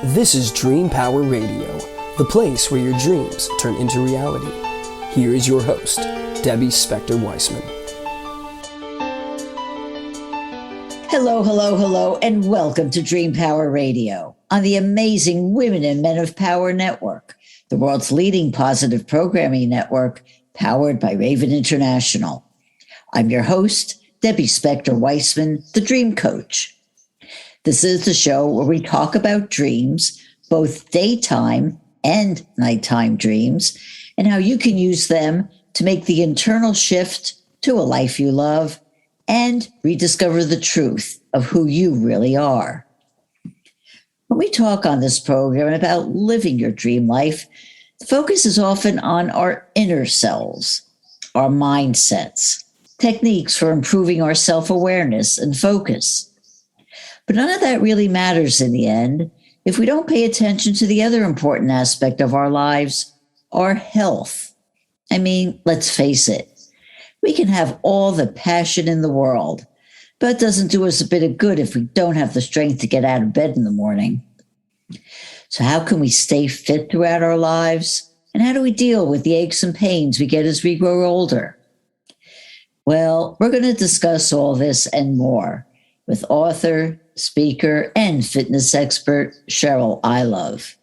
This is Dream Power Radio, the place where your dreams turn into reality. Here is your host, Debbie Spector-Weissman. Hello, and welcome to Dream Power Radio on the amazing Women and Men of Power Network, the world's leading positive programming network powered by Raven International. I'm your host, Debbie Spector-Weissman, the Dream Coach. This is the show where we talk about dreams, both daytime and nighttime dreams, and how you can use them to make the internal shift to a life you love and rediscover the truth of who you really are. When we talk on this program about living your dream life, the focus is often on our inner selves, our mindsets, techniques for improving our self-awareness and focus. But none of that really matters in the end if we don't pay attention to the other important aspect of our lives, our health. I mean, let's face it, we can have all the passion in the world, but it doesn't do us a bit of good if we don't have the strength to get out of bed in the morning. So how can we stay fit throughout our lives? And how do we deal with the aches and pains we get as we grow older? Well, we're going to discuss all this and more with author, speaker, and fitness expert Cheryl Ilov.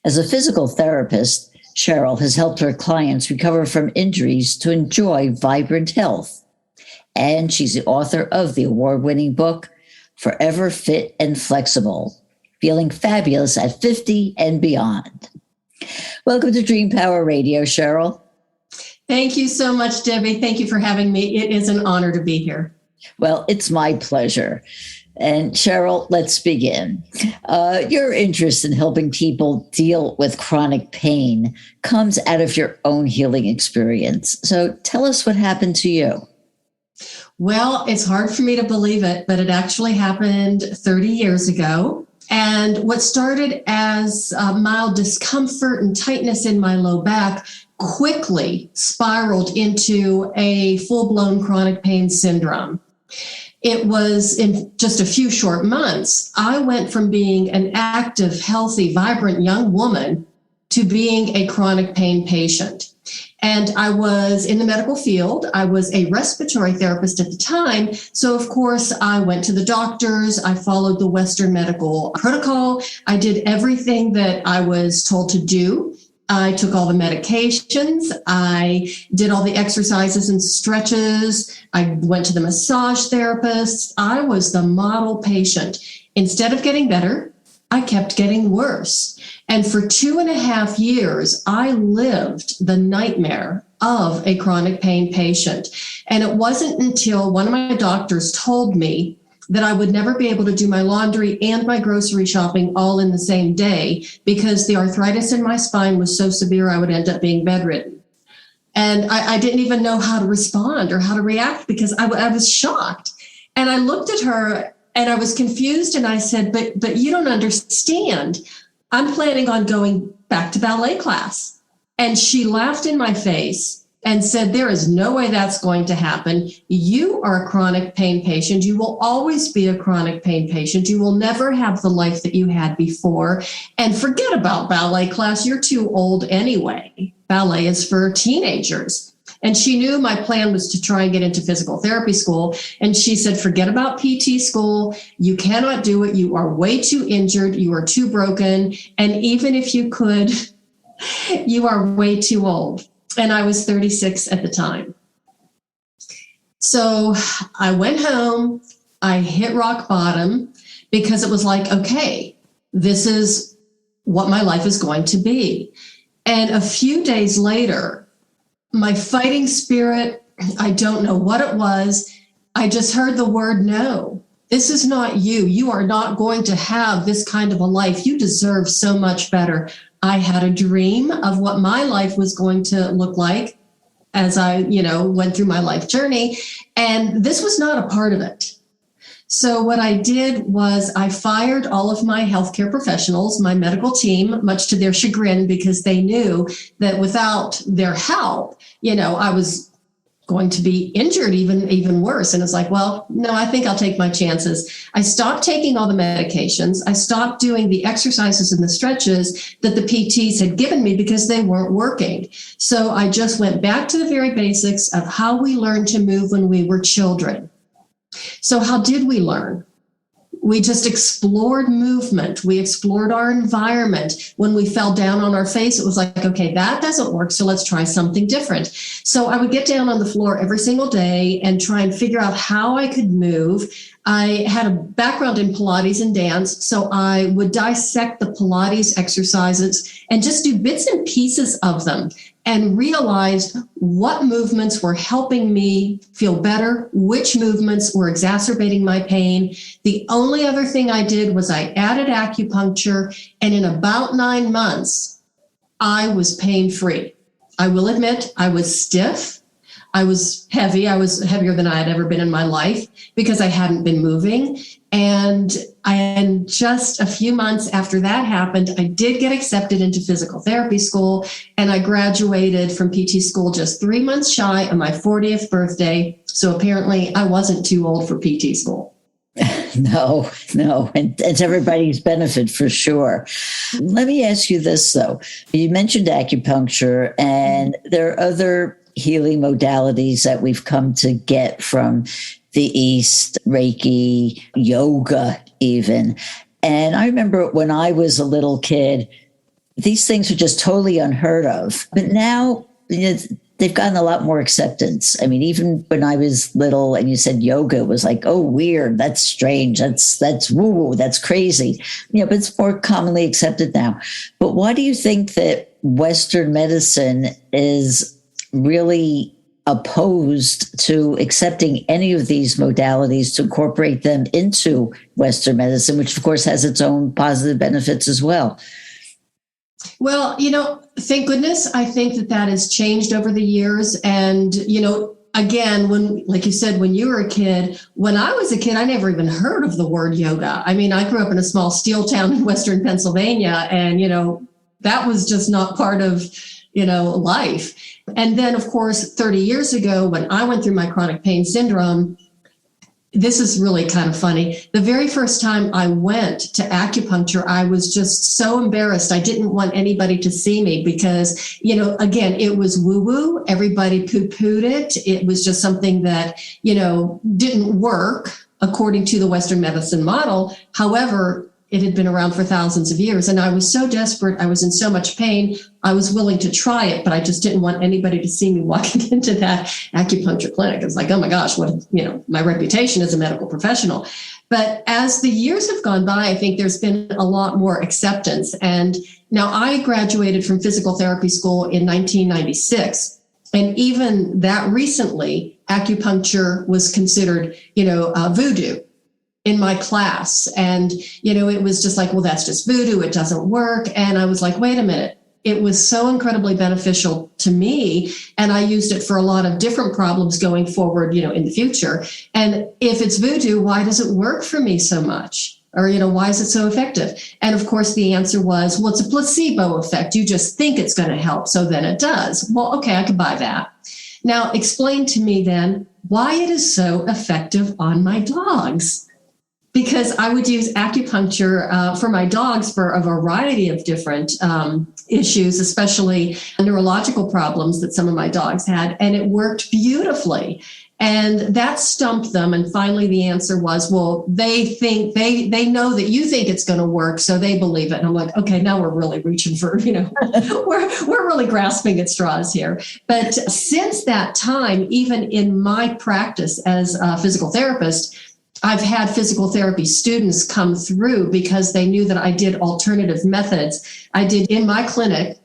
As a physical therapist, Cheryl has helped her clients recover from injuries to enjoy vibrant health. And she's the author of the award-winning book, Forever Fit and Flexible, Feeling Fabulous at 50 and Beyond. Welcome to Dream Power Radio, Cheryl. Thank you so much, Debbie. Thank you for having me. It is an honor to be here. Well, it's my pleasure. And Cheryl, let's begin. Your interest in helping people deal with chronic pain comes out of your own healing experience. So tell us what happened to you. Well, it's hard for me to believe it, but it actually happened 30 years ago. And what started as mild discomfort and tightness in my low back quickly spiraled into a full-blown chronic pain syndrome. It was in just a few short months, I went from being an active, healthy, vibrant young woman to being a chronic pain patient. And I was in the medical field. I was a respiratory therapist at the time. So, of course, I went to the doctors. I followed the Western medical protocol. I did everything that I was told to do. I took all the medications. I did all the exercises and stretches. I went to the massage therapist. I was the model patient. Instead of getting better, I kept getting worse. And for 2.5 years, I lived the nightmare of a chronic pain patient. And it wasn't until one of my doctors told me that I would never be able to do my laundry and my grocery shopping all in the same day because the arthritis in my spine was so severe I would end up being bedridden. And I didn't even know how to respond or how to react because I was shocked. And I looked at her and I was confused and I said, but you don't understand. I'm planning on going back to ballet class. And she laughed in my face and said, there is no way that's going to happen. You are a chronic pain patient. You will always be a chronic pain patient. You will never have the life that you had before. And forget about ballet class. You're too old anyway. Ballet is for teenagers. And she knew my plan was to try and get into physical therapy school. And she said, forget about PT school. You cannot do it. You are way too injured. You are too broken. And even if you could, you are way too old. And I was 36 at the time. So I went home, I hit rock bottom because it was like, okay, this is what my life is going to be. And a few days later, my fighting spirit, I don't know what it was. I just heard the word no. This is not you. You are not going to have this kind of a life. You deserve so much better. I had a dream of what my life was going to look like as I, went through my life journey. And this was not a part of it. So what I did was I fired all of my healthcare professionals, my medical team, much to their chagrin, because they knew that without their help, I was going to be injured even worse. And it's like, well, no, I think I'll take my chances. I stopped taking all the medications. I stopped doing the exercises and the stretches that the PTs had given me because they weren't working. So I just went back to the very basics of how we learned to move when we were children. So how did we learn? We just explored movement. We explored our environment. When we fell down on our face, it was like, okay, that doesn't work, so let's try something different. So I would get down on the floor every single day and try and figure out how I could move. I had a background in Pilates and dance, so I would dissect the Pilates exercises and just do bits and pieces of them and realized what movements were helping me feel better, which movements were exacerbating my pain. The only other thing I did was I added acupuncture, and in about 9 months, I was pain-free. I will admit I was stiff. I was heavy. I was heavier than I had ever been in my life because I hadn't been moving. And just a few months after that happened, I did get accepted into physical therapy school, and I graduated from PT school just 3 months shy of my 40th birthday. So apparently I wasn't too old for PT school. No. And it's everybody's benefit for sure. Let me ask you this, though. You mentioned acupuncture, and there are other healing modalities that we've come to get from the East, Reiki, yoga even. And I remember when I was a little kid, these things were just totally unheard of. But now, they've gotten a lot more acceptance. I mean, even when I was little and you said yoga, it was like, oh, weird, that's strange, that's woo-woo, that's crazy. But it's more commonly accepted now. But why do you think that Western medicine is really opposed to accepting any of these modalities to incorporate them into Western medicine, which of course has its own positive benefits as well? Well, thank goodness. I think that has changed over the years. And, again, like you said, when you were a kid, when I was a kid, I never even heard of the word yoga. I mean, I grew up in a small steel town in Western Pennsylvania, and, that was just not part of, life. And then, of course, 30 years ago, when I went through my chronic pain syndrome, this is really kind of funny. The very first time I went to acupuncture, I was just so embarrassed. I didn't want anybody to see me because, again, it was woo-woo. Everybody poo-pooed it. It was just something that, didn't work according to the Western medicine model. However, it had been around for thousands of years. And I was so desperate. I was in so much pain. I was willing to try it, but I just didn't want anybody to see me walking into that acupuncture clinic. It was like, oh my gosh, my reputation as a medical professional. But as the years have gone by, I think there's been a lot more acceptance. And now I graduated from physical therapy school in 1996. And even that recently, acupuncture was considered, voodoo in my class. And, it was just like, well, that's just voodoo. It doesn't work. And I was like, wait a minute. It was so incredibly beneficial to me. And I used it for a lot of different problems going forward, in the future. And if it's voodoo, why does it work for me so much? Or, why is it so effective? And of course, the answer was, well, it's a placebo effect. You just think it's going to help. So then it does. Well, okay, I could buy that. Now, explain to me then why it is so effective on my dogs. Because I would use acupuncture for my dogs for a variety of different issues, especially neurological problems that some of my dogs had, and it worked beautifully. And that stumped them. And finally, the answer was, well, they think they know that you think it's going to work, so they believe it. And I'm like, okay, now we're really reaching for, we're really grasping at straws here. But since that time, even in my practice as a physical therapist, I've had physical therapy students come through because they knew that I did alternative methods. I did in my clinic,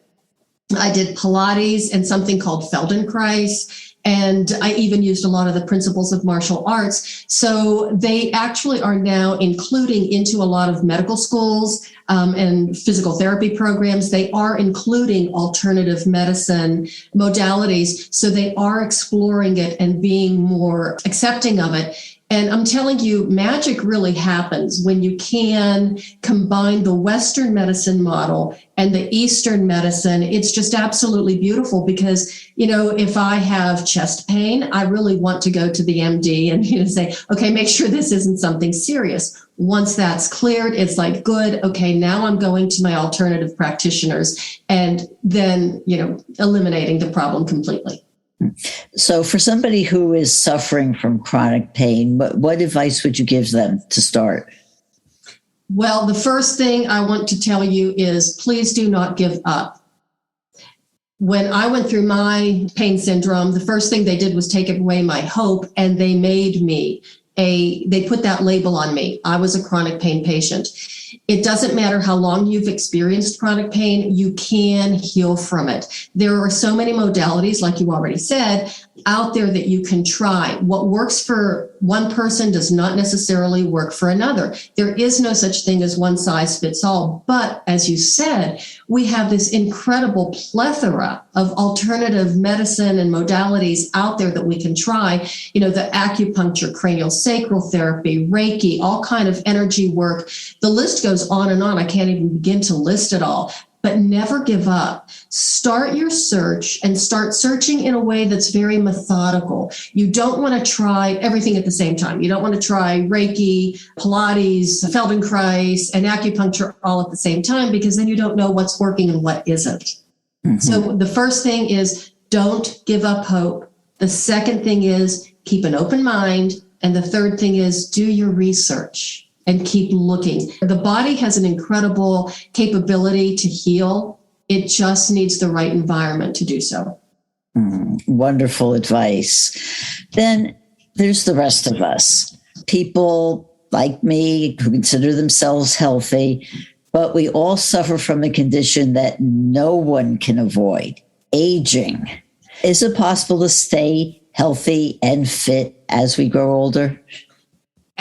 I did Pilates and something called Feldenkrais. And I even used a lot of the principles of martial arts. So they actually are now including into a lot of medical schools and physical therapy programs. They are including alternative medicine modalities. So they are exploring it and being more accepting of it. And I'm telling you, magic really happens when you can combine the Western medicine model and the Eastern medicine. It's just absolutely beautiful because, if I have chest pain, I really want to go to the MD and say, okay, make sure this isn't something serious. Once that's cleared, it's like, good. Okay, now I'm going to my alternative practitioners and then, eliminating the problem completely. So for somebody who is suffering from chronic pain, what advice would you give them to start? Well, the first thing I want to tell you is please do not give up. When I went through my pain syndrome, the first thing they did was take away my hope, and they made me they put that label on me. I was a chronic pain patient. It doesn't matter how long you've experienced chronic pain, you can heal from it. There are so many modalities, like you already said, out there that you can try. What works for one person does not necessarily work for another. There is no such thing as one size fits all. But as you said, we have this incredible plethora of alternative medicine and modalities out there that we can try. The acupuncture, cranial sacral therapy, Reiki, all kind of energy work. The list goes on and on. I can't even begin to list it all. But never give up. Start your search and start searching in a way that's very methodical. You don't want to try everything at the same time. You don't want to try Reiki, Pilates, Feldenkrais, and acupuncture all at the same time, because then you don't know what's working and what isn't. Mm-hmm. So the first thing is don't give up hope. The second thing is keep an open mind. And the third thing is do your research and keep looking. The body has an incredible capability to heal. It just needs the right environment to do so. Wonderful advice. Then there's the rest of us. People like me who consider themselves healthy, but we all suffer from a condition that no one can avoid, aging. Is it possible to stay healthy and fit as we grow older?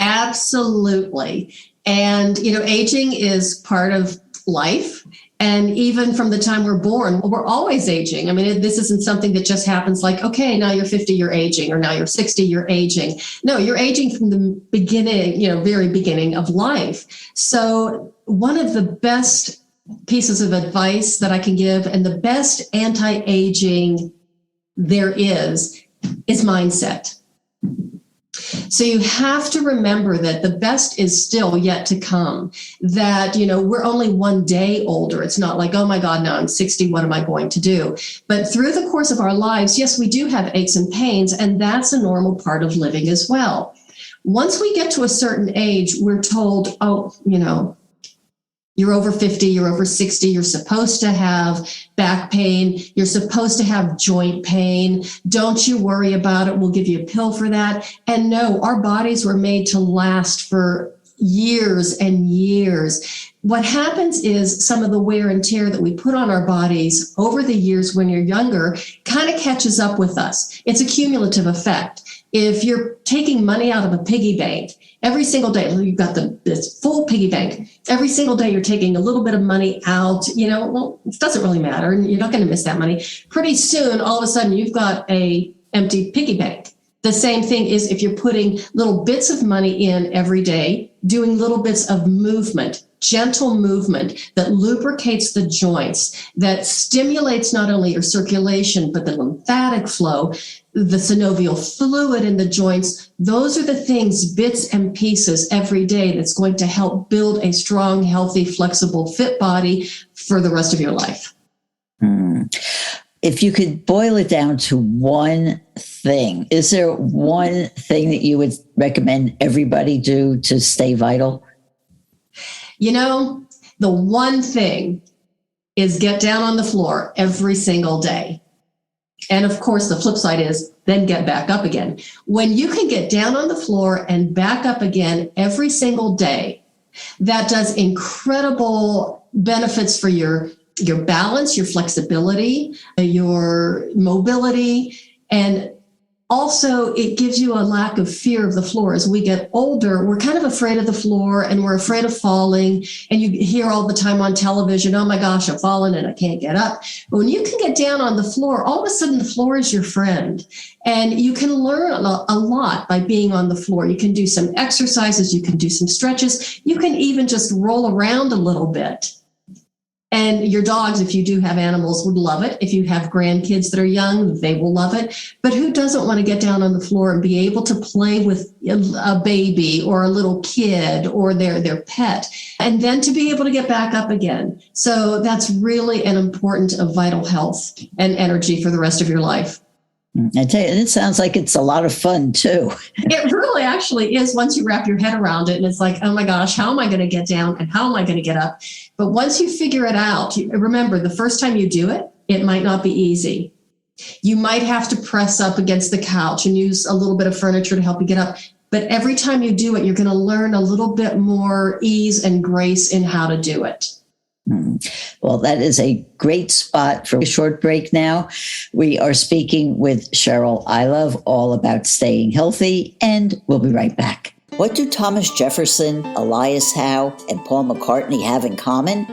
Absolutely. And, aging is part of life. And even from the time we're born, we're always aging. I mean, this isn't something that just happens like, okay, now you're 50, you're aging, or now you're 60, you're aging. No, you're aging from the beginning, very beginning of life. So one of the best pieces of advice that I can give, and the best anti-aging there is mindset. So you have to remember that the best is still yet to come, that, we're only one day older. It's not like, oh my God, now I'm 60. What am I going to do? But through the course of our lives, yes, we do have aches and pains, and that's a normal part of living as well. Once we get to a certain age, we're told, oh, you're over 50, you're over 60, you're supposed to have back pain, you're supposed to have joint pain. Don't you worry about it. We'll give you a pill for that. And no, our bodies were made to last for years and years. What happens is some of the wear and tear that we put on our bodies over the years when you're younger kind of catches up with us. It's a cumulative effect. If you're taking money out of a piggy bank every single day, you've got this full piggy bank. Every single day you're taking a little bit of money out, it doesn't really matter. And you're not going to miss that money. Pretty soon, all of a sudden, you've got a empty piggy bank. The same thing is if you're putting little bits of money in every day, doing little bits of movement, gentle movement that lubricates the joints, that stimulates not only your circulation, but the lymphatic flow, the synovial fluid in the joints. Those are the things, bits and pieces every day that's going to help build a strong, healthy, flexible, fit body for the rest of your life. If you could boil it down to one thing, is there one thing that you would recommend everybody do to stay vital? The one thing is get down on the floor every single day. And of course, the flip side is then get back up again. When you can get down on the floor and back up again every single day, that does incredible benefits for your balance, your flexibility, your mobility. And Also, it gives you a lack of fear of the floor. As we get older, we're kind of afraid of the floor and we're afraid of falling. And you hear all the time on television, oh my gosh, I've fallen and I can't get up. But when you can get down on the floor, all of a sudden the floor is your friend. And you can learn a lot by being on the floor. You can do some exercises, you can do some stretches, you can even just roll around a little bit. And your dogs, if you do have animals, would love it. If you have grandkids that are young, they will love it. But who doesn't want to get down on the floor and be able to play with a baby or a little kid or their pet, and then to be able to get back up again? So that's really an important of vital health and energy for the rest of your life. I tell you, it sounds like it's a lot of fun too. It really actually is once you wrap your head around it. And it's like, oh my gosh, how am I going to get down and how am I going to get up? But once you figure it out, remember, the first time you do it, it might not be easy. You might have to press up against the couch and use a little bit of furniture to help you get up. But every time you do it, you're going to learn a little bit more ease and grace in how to do it. Well, that is a great spot for a short break now. We are speaking with Cheryl Ilov all about staying healthy, and we'll be right back. What do Thomas Jefferson, Elias Howe, and Paul McCartney have in common?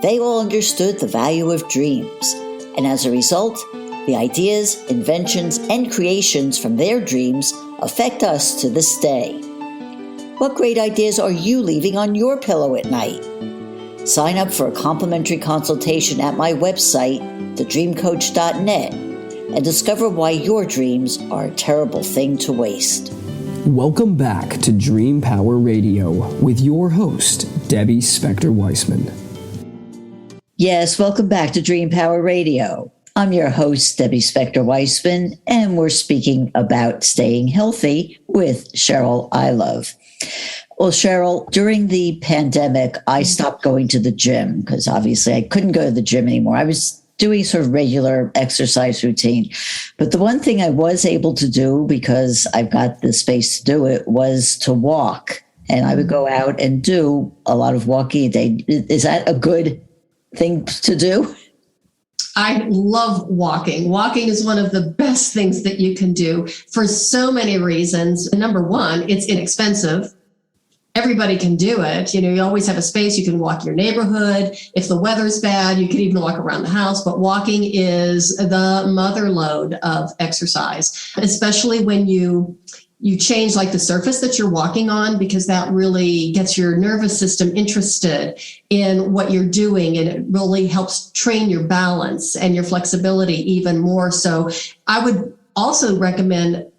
They all understood the value of dreams, and as a result, the ideas, inventions, and creations from their dreams affect us to this day. What great ideas are you leaving on your pillow at night? Sign up for a complimentary consultation at my website, thedreamcoach.net, and discover why your dreams are a terrible thing to waste. Welcome back to Dream Power Radio with your host, Debbie Spector-Weissman. Yes, welcome back to Dream Power Radio. I'm your host, Debbie Spector-Weissman, and we're speaking about staying healthy with Cheryl Ilov. Well, Cheryl, during the pandemic, I stopped going to the gym because obviously I couldn't go to the gym anymore. I was doing sort of regular exercise routine. But the one thing I was able to do, because I've got the space to do it, was to walk. And I would go out and do a lot of walking a day. Is that a good thing to do? I love walking. Walking is one of the best things that you can do for so many reasons. Number one, it's inexpensive. Everybody can do it. You know, you always have a space. You can walk your neighborhood. If the weather's bad, you can even walk around the house. But walking is the mother lode of exercise, especially when you change like the surface that you're walking on, because that really gets your nervous system interested in what you're doing. And it really helps train your balance and your flexibility even more. So I would also recommend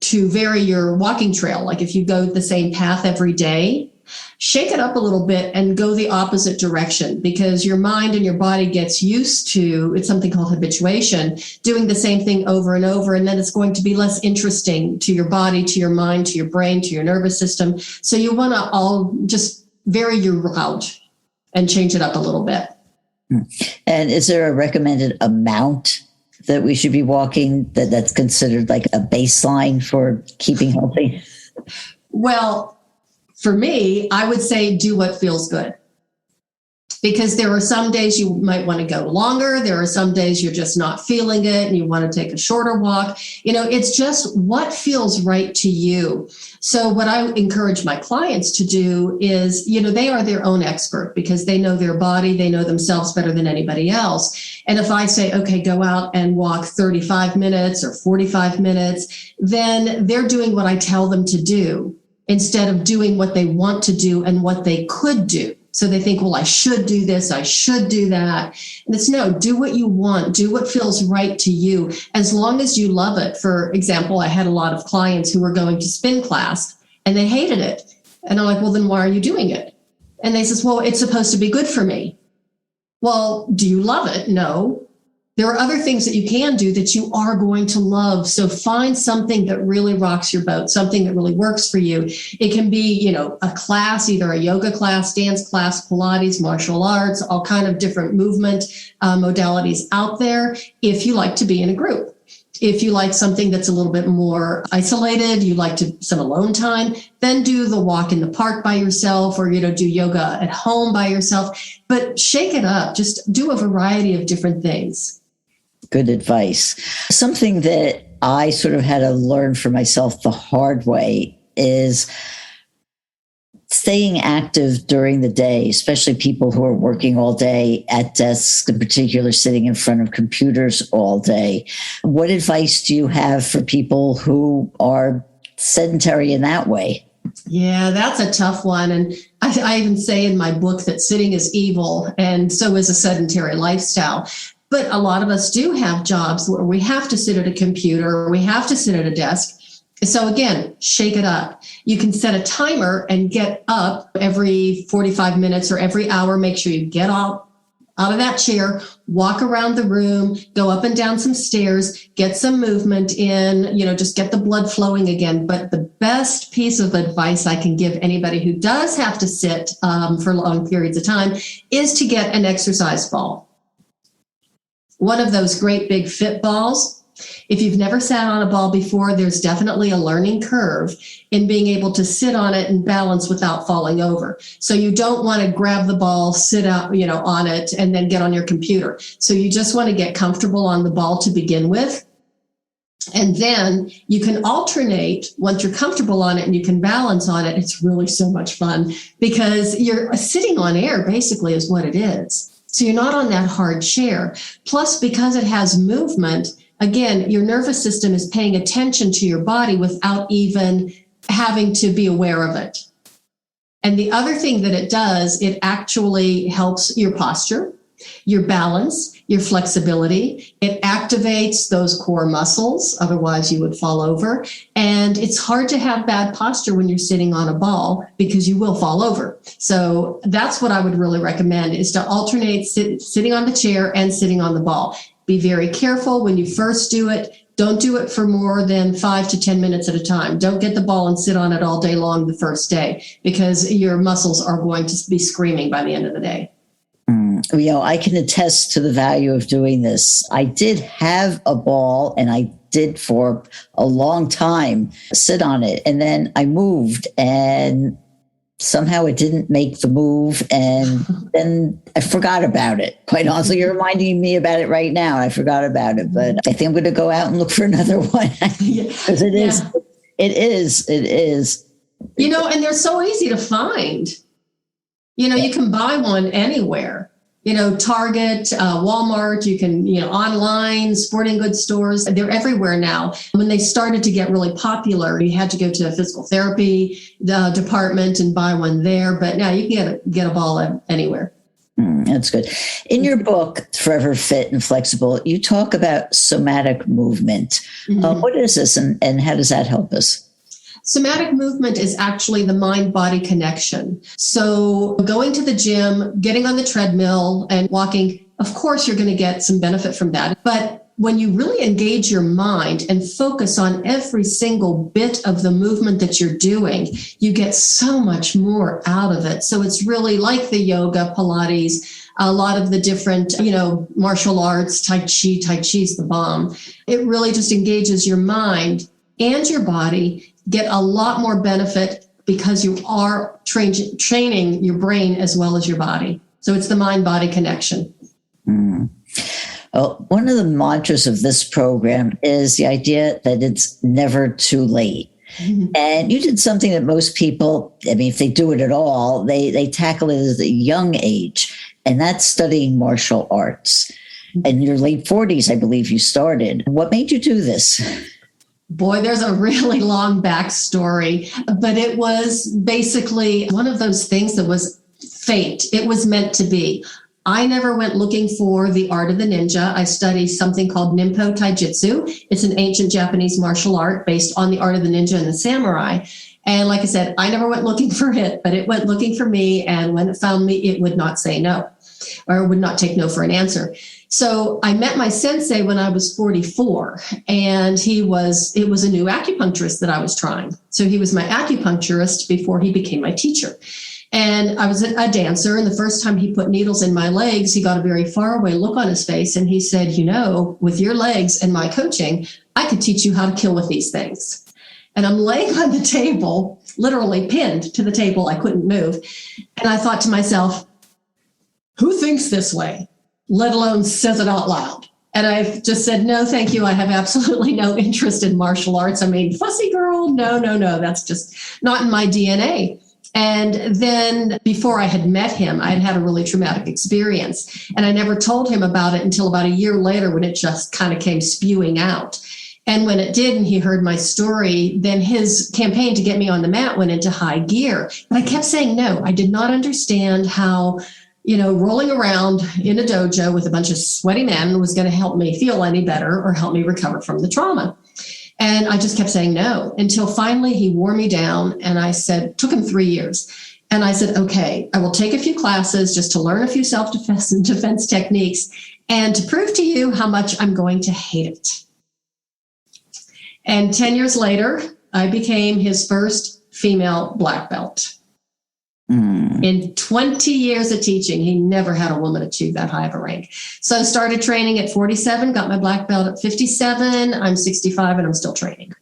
to vary your walking trail. Like if you go the same path every day, shake it up a little bit and go the opposite direction, because your mind and your body gets used to, it's something called habituation, doing the same thing over and over. And then it's going to be less interesting to your body, to your mind, to your brain, to your nervous system. So you want to all just vary your route and change it up a little bit. And is there a recommended amount that we should be walking that's considered like a baseline for keeping healthy? Well, for me, I would say do what feels good. Because there are some days you might want to go longer. There are some days you're just not feeling it and you want to take a shorter walk. You know, it's just what feels right to you. So what I encourage my clients to do is, you know, they are their own expert because they know their body, they know themselves better than anybody else. And if I say, okay, go out and walk 35 minutes or 45 minutes, then they're doing what I tell them to do instead of doing what they want to do and what they could do. So they think, well, I should do this, I should do that. And it's no, do what you want, do what feels right to you, as long as you love it. For example, I had a lot of clients who were going to spin class and they hated it. And I'm like, well, then why are you doing it? And they says, well, it's supposed to be good for me. Well, do you love it? No. There are other things that you can do that you are going to love. So find something that really rocks your boat, something that really works for you. It can be, you know, a class, either a yoga class, dance class, Pilates, martial arts, all kind of different movement modalities out there. If you like to be in a group, if you like something that's a little bit more isolated, you like some alone time, then do the walk in the park by yourself, or, you know, do yoga at home by yourself. But shake it up. Just do a variety of different things. Good advice. Something that I sort of had to learn for myself the hard way is staying active during the day, especially people who are working all day at desks, in particular sitting in front of computers all day. What advice do you have for people who are sedentary in that way? Yeah, that's a tough one. And I even say in my book that sitting is evil, and so is a sedentary lifestyle. But a lot of us do have jobs where we have to sit at a computer, or we have to sit at a desk. So again, shake it up. You can set a timer and get up every 45 minutes or every hour. Make sure you get out of that chair, walk around the room, go up and down some stairs, get some movement in, just get the blood flowing again. But the best piece of advice I can give anybody who does have to sit for long periods of time is to get an exercise ball. One of those great big fit balls. If you've never sat on a ball before, there's definitely a learning curve in being able to sit on it and balance without falling over. So you don't want to grab the ball, sit out, on it, and then get on your computer. So you just want to get comfortable on the ball to begin with. And then you can alternate once you're comfortable on it and you can balance on it. It's really so much fun because you're sitting on air, basically, is what it is. So you're not on that hard chair. Plus, because it has movement, again, your nervous system is paying attention to your body without even having to be aware of it. And the other thing that it does, it actually helps your posture, your balance, your flexibility. It activates those core muscles. Otherwise, you would fall over. And it's hard to have bad posture when you're sitting on a ball because you will fall over. So that's what I would really recommend is to alternate sitting on the chair and sitting on the ball. Be very careful when you first do it. Don't do it for more than 5 to 10 minutes at a time. Don't get the ball and sit on it all day long the first day because your muscles are going to be screaming by the end of the day. I can attest to the value of doing this. I did have a ball and I did for a long time sit on it. And then I moved and somehow it didn't make the move. And then I forgot about it. Quite honestly, you're reminding me about it right now. I forgot about it, but I think I'm going to go out and look for another one because it is. And they're so easy to find. You can buy one anywhere. Target, Walmart, you can, online, sporting goods stores, they're everywhere now. When they started to get really popular, you had to go to a physical therapy department and buy one there. But now you can get a ball anywhere. That's good. In your book, Forever Fit and Flexible, you talk about somatic movement. Mm-hmm. What is this and how does that help us? Somatic movement is actually the mind-body connection. So going to the gym, getting on the treadmill and walking, of course, you're going to get some benefit from that. But when you really engage your mind and focus on every single bit of the movement that you're doing, you get so much more out of it. So it's really like the yoga, Pilates, a lot of the different, martial arts, Tai Chi. Tai Chi is the bomb. It really just engages your mind and your body. Get a lot more benefit because you are training your brain as well as your body. So it's the mind-body connection. Well, one of the mantras of this program is the idea that it's never too late. Mm-hmm. And you did something that most people, if they do it at all, they tackle it at a young age, and that's studying martial arts. In your late 40s, I believe you started. What made you do this? Boy, there's a really long backstory, but it was basically one of those things that was fate. It was meant to be. I never went looking for the art of the ninja. I studied something called Ninpo Taijutsu. It's an ancient Japanese martial art based on the art of the ninja and the samurai. And like I said, I never went looking for it, but it went looking for me. And when it found me, it would not say no, or would not take no for an answer. So I met my sensei when I was 44, and it was a new acupuncturist that I was trying. So he was my acupuncturist before he became my teacher. And I was a dancer, and the first time he put needles in my legs, he got a very far away look on his face, and he said, with your legs and my coaching, I could teach you how to kill with these things. And I'm laying on the table, literally pinned to the table. I couldn't move. And I thought to myself, who thinks this way? Let alone says it out loud. And I've just said, no, thank you. I have absolutely no interest in martial arts. I mean, fussy girl, no. That's just not in my DNA. And then before I had met him, I had had a really traumatic experience. And I never told him about it until about a year later when it just kind of came spewing out. And when it did, and he heard my story, then his campaign to get me on the mat went into high gear. But I kept saying no. I did not understand how, rolling around in a dojo with a bunch of sweaty men was going to help me feel any better or help me recover from the trauma. And I just kept saying no until finally he wore me down. And I said, took him 3 years. And I said, okay, I will take a few classes just to learn a few self-defense and defense techniques and to prove to you how much I'm going to hate it. And 10 years later, I became his first female black belt. In 20 years of teaching, he never had a woman achieve that high of a rank. So I started training at 47, got my black belt at 57. I'm 65 and I'm still training.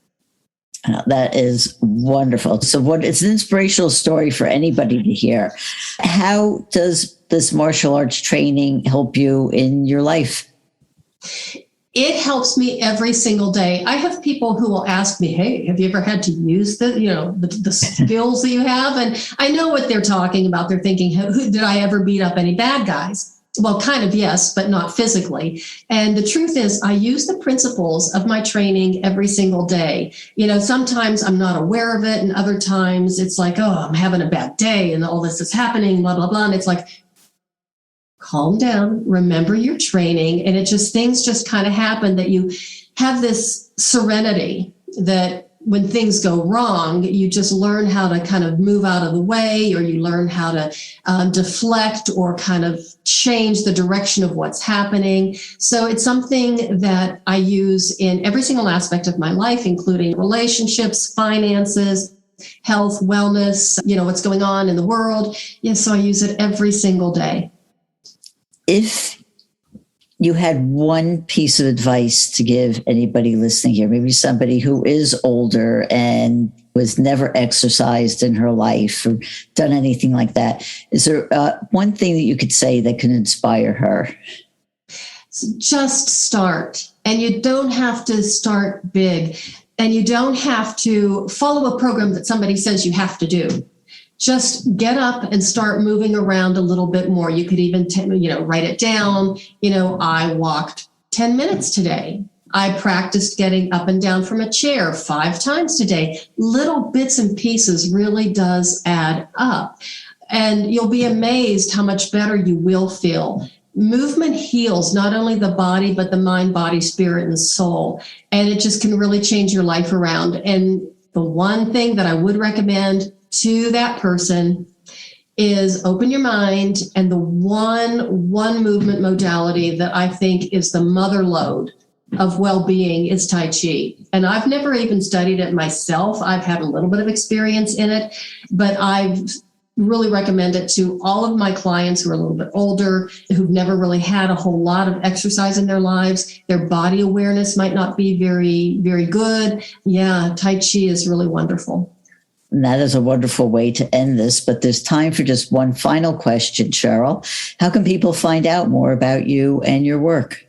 That is wonderful. So it's an inspirational story for anybody to hear. How does this martial arts training help you in your life? It helps me every single day. I have people who will ask me, hey, have you ever had to use the skills that you have? And I know what they're talking about. They're thinking, did I ever beat up any bad guys? Well, kind of, yes, but not physically. And the truth is, I use the principles of my training every single day. Sometimes I'm not aware of it. And other times it's like, oh, I'm having a bad day and all this is happening, blah, blah, blah. And it's like, calm down, remember your training. And things just kind of happen that you have this serenity that when things go wrong, you just learn how to kind of move out of the way, or you learn how to deflect or kind of change the direction of what's happening. So it's something that I use in every single aspect of my life, including relationships, finances, health, wellness, what's going on in the world. So I use it every single day. If you had one piece of advice to give anybody listening here, maybe somebody who is older and was never exercised in her life or done anything like that, is there one thing that you could say that can inspire her? Just start. And you don't have to start big. And you don't have to follow a program that somebody says you have to do. Just get up and start moving around a little bit more. You could even, write it down. I walked 10 minutes today. I practiced getting up and down from a chair 5 times today. Little bits and pieces really does add up. And you'll be amazed how much better you will feel. Movement heals not only the body, but the mind, body, spirit, and soul. And it just can really change your life around. And the one thing that I would recommend to that person is open your mind. And the one movement modality that I think is the mother lode of well-being is Tai Chi. And I've never even studied it myself. I've had a little bit of experience in it, but I've really recommend it to all of my clients who are a little bit older, who've never really had a whole lot of exercise in their lives. Their body awareness might not be very, very good. Yeah, Tai Chi is really wonderful. And that is a wonderful way to end this, but there's time for just one final question, Cheryl. How can people find out more about you and your work?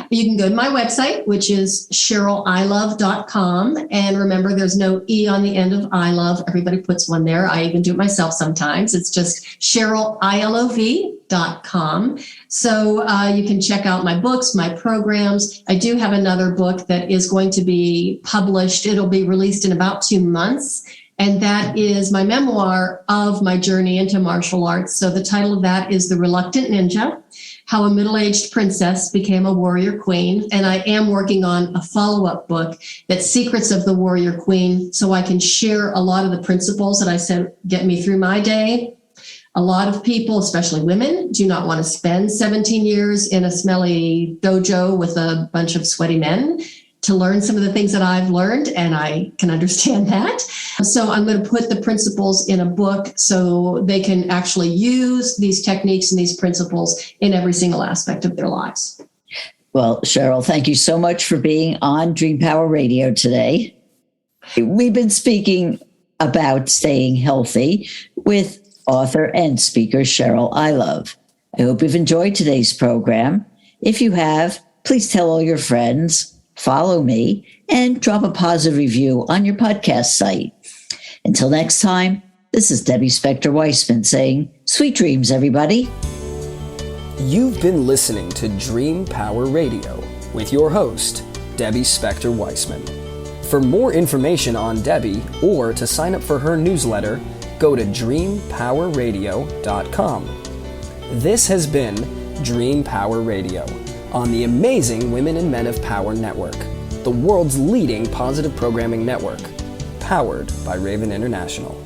You can go to my website, which is CherylIlov.com. And remember, there's no E on the end of I love. Everybody puts one there. I even do it myself sometimes. It's just CherylIlov.com. So you can check out my books, my programs. I do have another book that is going to be published. It'll be released in about 2 months. And that is my memoir of my journey into martial arts. So the title of that is The Reluctant Ninja: How a Middle-Aged Princess Became a Warrior Queen. And I am working on a follow-up book that's Secrets of the Warrior Queen, so I can share a lot of the principles that I said get me through my day. A lot of people, especially women, do not want to spend 17 years in a smelly dojo with a bunch of sweaty men to learn some of the things that I've learned, and I can understand that. So I'm going to put the principles in a book so they can actually use these techniques and these principles in every single aspect of their lives. Well, Cheryl, thank you so much for being on Dream Power Radio today. We've been speaking about staying healthy with author and speaker Cheryl Ilov. I hope you've enjoyed today's program. If you have, Please tell all your friends, follow me, and drop a positive review on your podcast site. Until next time, this is Debbie Spector Weissman saying, sweet dreams, everybody. You've been listening to Dream Power Radio with your host, Debbie Spector Weissman. For more information on Debbie or to sign up for her newsletter, go to dreampowerradio.com. This has been Dream Power Radio on the amazing Women and Men of Power Network, the world's leading positive programming network, powered by Raven International.